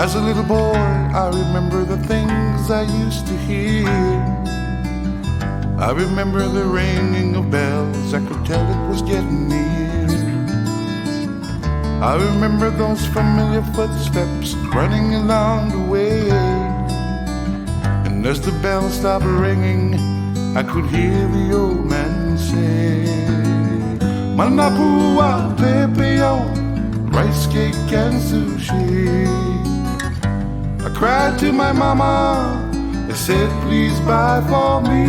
As a little boy, I remember the things I used to hear. I remember the ringing of bells, I could tell it was getting near. I remember those familiar footsteps running along the way. And as the bells stopped ringing, I could hear the old man say, Manapua, pepeo, rice cake and sushi. I cried to my mama, I said please buy for me.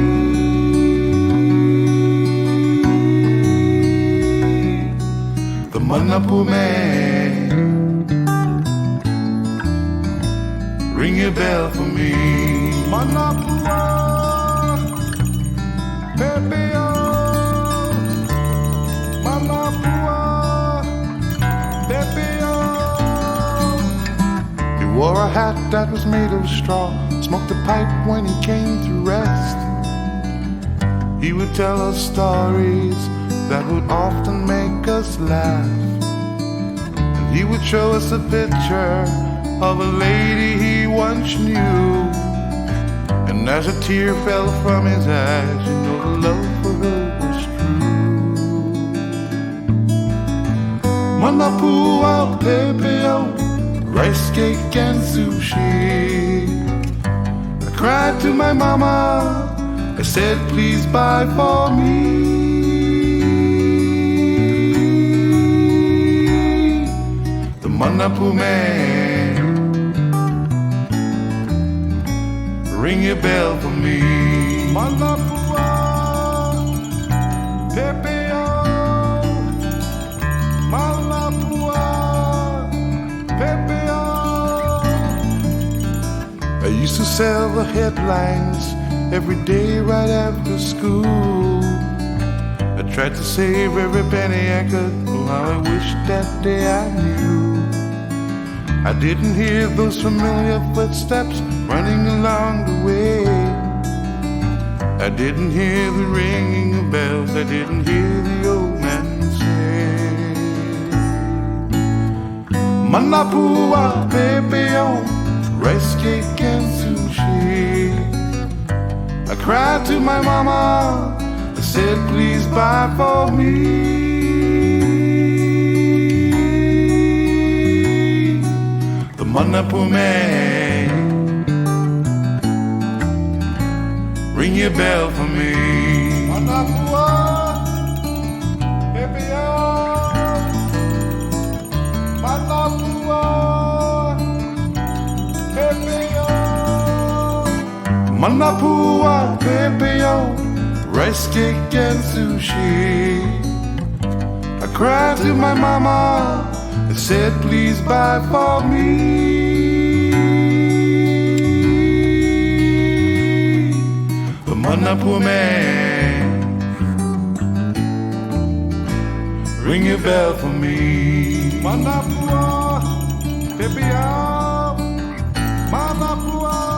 The Manapu man, ring a bell for me. Manapua, pepeo, Manapua, pepeo. He wore a hat that was made of straw, smoked a pipe when he came to rest. He would tell us stories that would often make us laugh. And he would show us a picture of a lady he once knew. And as a tear fell from his eyes, you know the love for her was true. Manapua, pepeo, rice cake and sushi. I cried to my mama, I said please buy for me. The Manapu man, ring a bell for me. Manapua, pepeo, Manapua, pepeo. I used to sell the headlines every day right after school. I tried to save every penny I could. Oh, how I wish that day I knew. I didn't hear those familiar footsteps running along the way. I didn't hear the ringing of bells. I didn't hear the old man say, Manapua, pepeo, rice cake and sushi. I cried to my mama, I said please buy for me. The Manapu man, ring your bell for me. Manapua, pepeo, Manapua, pepeo. Manapua, pepeo, rice cake and sushi. I cried to my mama, I said please buy for me. The Manapu man, ring a bell for me. Manapua, pepeo, Manapua.